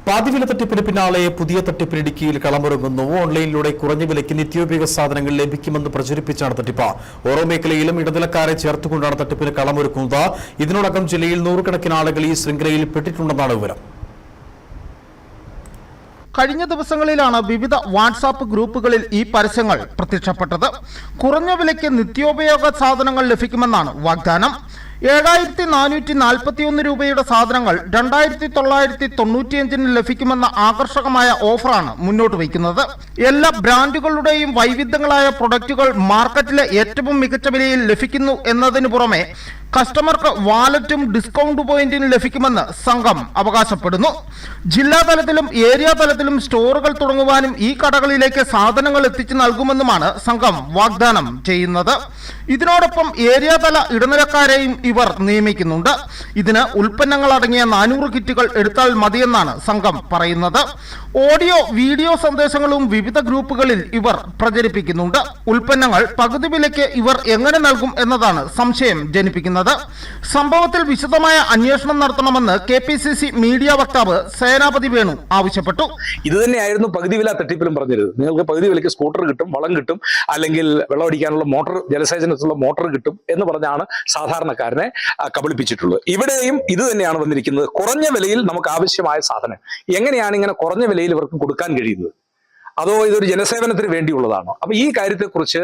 പാതിവില തട്ടിപ്പിന് പിന്നാലെ പുതിയ തട്ടിപ്പിന് ഇടുക്കിയിൽ കളമൊരുങ്ങുന്നു. ഓൺലൈനിലൂടെ കുറഞ്ഞ വിലയ്ക്ക് നിത്യോപയോഗ സാധനങ്ങൾ ലഭിക്കുമെന്ന് പ്രചരിപ്പിച്ചാണ് തട്ടിപ്പ്. ഓരോ മേഖലയിലും ഇടനിലക്കാരെ ചേർത്തുകൊണ്ടാണ് തട്ടിപ്പിന് കളമൊരുക്കുന്നത്. ഇതിനോടകം ജില്ലയിൽ നൂറുകണക്കിന് ആളുകൾ ഈ ശൃംഖലയിൽ പെട്ടിട്ടുണ്ടെന്നാണ് വിവരം. കഴിഞ്ഞ ദിവസങ്ങളിലാണ് വിവിധ വാട്സാപ്പ് ഗ്രൂപ്പുകളിൽ ഈ പരസ്യങ്ങൾ പ്രത്യക്ഷപ്പെട്ടത്. കുറഞ്ഞ വിലയ്ക്ക് നിത്യോപയോഗ സാധനങ്ങൾ ലഭിക്കുമെന്നാണ് വാഗ്ദാനം. 7441 രൂപയുടെ സാധനങ്ങൾ 2995 ലഭിക്കുമെന്ന ആകർഷകമായ ഓഫറാണ് മുന്നോട്ട് വയ്ക്കുന്നത്. എല്ലാ ബ്രാൻഡുകളുടെയും വൈവിധ്യങ്ങളായ പ്രൊഡക്റ്റുകൾ മാർക്കറ്റിലെ ഏറ്റവും മികച്ച വിലയിൽ ലഭിക്കുന്നു എന്നതിനു പുറമെ കസ്റ്റമർക്ക് വാലറ്റും ഡിസ്കൗണ്ട് പോയിന്റിന് ലഭിക്കുമെന്ന് സംഘം അവകാശപ്പെടുന്നു. ജില്ലാ തലത്തിലും ഏരിയ തലത്തിലും സ്റ്റോറുകൾ തുടങ്ങുവാനും ഈ കടകളിലേക്ക് സാധനങ്ങൾ എത്തിച്ചു നൽകുമെന്നുമാണ് സംഘം വാഗ്ദാനം ചെയ്യുന്നത്. ഇതിനോടൊപ്പം ഏരിയ തല ഇടനിലക്കാരെയും ഇവർ നിയമിക്കുന്നുണ്ട്. ഇതിന് ഉൽപ്പന്നങ്ങൾ അടങ്ങിയ 400 കിറ്റുകൾ എടുത്താൽ മതിയെന്നാണ് സംഘം പറയുന്നത്. ഓഡിയോ വീഡിയോ സന്ദേശങ്ങളും വിവിധ ഗ്രൂപ്പുകളിൽ ഇവർ പ്രചരിപ്പിക്കുന്നുണ്ട്. ഉൽപ്പന്നങ്ങൾ പകുതി വിലയ്ക്ക് ഇവർ എങ്ങനെ നൽകും എന്നതാണ് സംശയം ജനിപ്പിക്കുന്നത്. സംഭവത്തിൽ വിശദമായ അന്വേഷണം നടത്തണമെന്ന് KPCC മീഡിയ വക്താവ് സേനാപതി വേണു ആവശ്യപ്പെട്ടു. ഇത് തന്നെയായിരുന്നു പകുതി വില തട്ടിപ്പിലും പറഞ്ഞിരുന്നത്. നിങ്ങൾക്ക് പകുതി വിലയ്ക്ക് സ്കൂട്ടർ കിട്ടും, വളം കിട്ടും, അല്ലെങ്കിൽ വെള്ളമടിക്കാനുള്ള മോട്ടോർ, ജലസേചനത്തിലുള്ള മോട്ടോർ കിട്ടും എന്ന് പറഞ്ഞാണ് സാധാരണക്കാരനെ കബളിപ്പിച്ചിട്ടുള്ളത്. ഇവിടെയും ഇത് തന്നെയാണ് വന്നിരിക്കുന്നത്. കുറഞ്ഞ വിലയിൽ നമുക്ക് ആവശ്യമായ സാധനം എങ്ങനെയാണ് ഇങ്ങനെ കുറഞ്ഞ വിലയിൽ ഇവർക്ക് കൊടുക്കാൻ കഴിയുന്നത്? അതോ ഇതൊരു ജനസേവനത്തിന് വേണ്ടിയുള്ളതാണോ? അപ്പൊ ഈ കാര്യത്തെക്കുറിച്ച്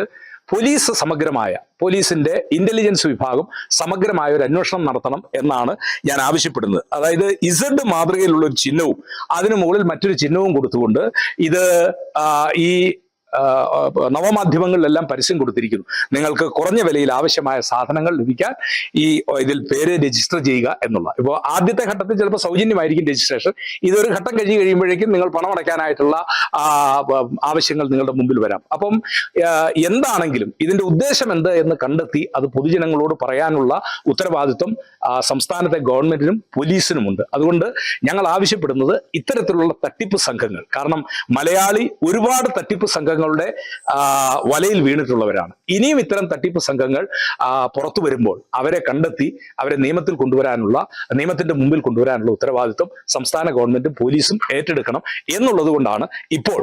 പോലീസിന്റെ ഇന്റലിജൻസ് വിഭാഗം സമഗ്രമായ ഒരു അന്വേഷണം നടത്തണം എന്നാണ് ഞാൻ ആവശ്യപ്പെടുന്നത്. അതായത് ഇസഡ് മാതൃകയിലുള്ള ഒരു ചിഹ്നവും അതിനു മുകളിൽ മറ്റൊരു ചിഹ്നവും കൊടുത്തുകൊണ്ട് ഇത് ഈ നവമാധ്യമങ്ങളിലെല്ലാം പരസ്യം കൊടുത്തിരിക്കുന്നു. നിങ്ങൾക്ക് കുറഞ്ഞ വിലയിൽ ആവശ്യമായ സാധനങ്ങൾ ലഭിക്കാൻ ഇതിൽ പേര് രജിസ്റ്റർ ചെയ്യുക എന്നുള്ള. ഇപ്പോൾ ആദ്യത്തെ ഘട്ടത്തിൽ ചിലപ്പോൾ സൗജന്യമായിരിക്കും രജിസ്ട്രേഷൻ. ഇതൊരു ഘട്ടം കഴിയുമ്പോഴേക്കും നിങ്ങൾ പണം അടയ്ക്കാനായിട്ടുള്ള ആവശ്യങ്ങൾ നിങ്ങളുടെ മുമ്പിൽ വരാം. അപ്പം എന്താണെങ്കിലും ഇതിന്റെ ഉദ്ദേശം എന്ത് എന്ന് കണ്ടെത്തി അത് പൊതുജനങ്ങളോട് പറയാനുള്ള ഉത്തരവാദിത്വം സംസ്ഥാനത്തെ ഗവൺമെന്റിനും പോലീസിനുമുണ്ട്. അതുകൊണ്ട് ഞങ്ങൾ ആവശ്യപ്പെടുന്നത് ഇത്തരത്തിലുള്ള തട്ടിപ്പ് സംഘങ്ങൾ, കാരണം മലയാളി ഒരുപാട് തട്ടിപ്പ് സംഘങ്ങളുടെ വലയിൽ വീണിട്ടുള്ളവരാണ്. ഇനിയും ഇത്തരം തട്ടിപ്പ് സംഘങ്ങൾ പുറത്തു വരുമ്പോൾ അവരെ കണ്ടെത്തി അവരെ നിയമത്തിന്റെ മുമ്പിൽ കൊണ്ടുവരാനുള്ള ഉത്തരവാദിത്വം സംസ്ഥാന ഗവൺമെന്റും പോലീസും ഏറ്റെടുക്കണം എന്നുള്ളത് കൊണ്ടാണ് ഇപ്പോൾ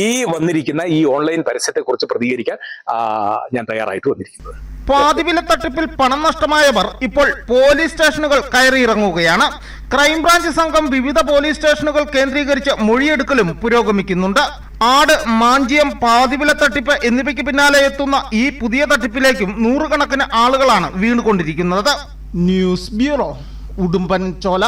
ഈ വന്നിരിക്കുന്ന ഈ ഓൺലൈൻ പരസ്യത്തെക്കുറിച്ച് പ്രതികരിക്കാൻ ഞാൻ തയ്യാറായിട്ട് വന്നിരിക്കുന്നത്. പാതിവില തട്ടിപ്പിൽ പണം നഷ്ടമായവർ ഇപ്പോൾ പോലീസ് സ്റ്റേഷനുകൾ കയറിയിറങ്ങുകയാണ്. ക്രൈംബ്രാഞ്ച് സംഘം വിവിധ പോലീസ് സ്റ്റേഷനുകൾ കേന്ദ്രീകരിച്ച് മൊഴിയെടുക്കലും പുരോഗമിക്കുന്നുണ്ട്. ആട്, മാഞ്ചിയം, പാതിവില തട്ടിപ്പ് എന്നിവയ്ക്ക് പിന്നാലെ എത്തുന്ന ഈ പുതിയ തട്ടിപ്പിലേക്കും നൂറുകണക്കിന് ആളുകളാണ് വീണുകൊണ്ടിരിക്കുന്നത്. News bureau, Udumbanchola.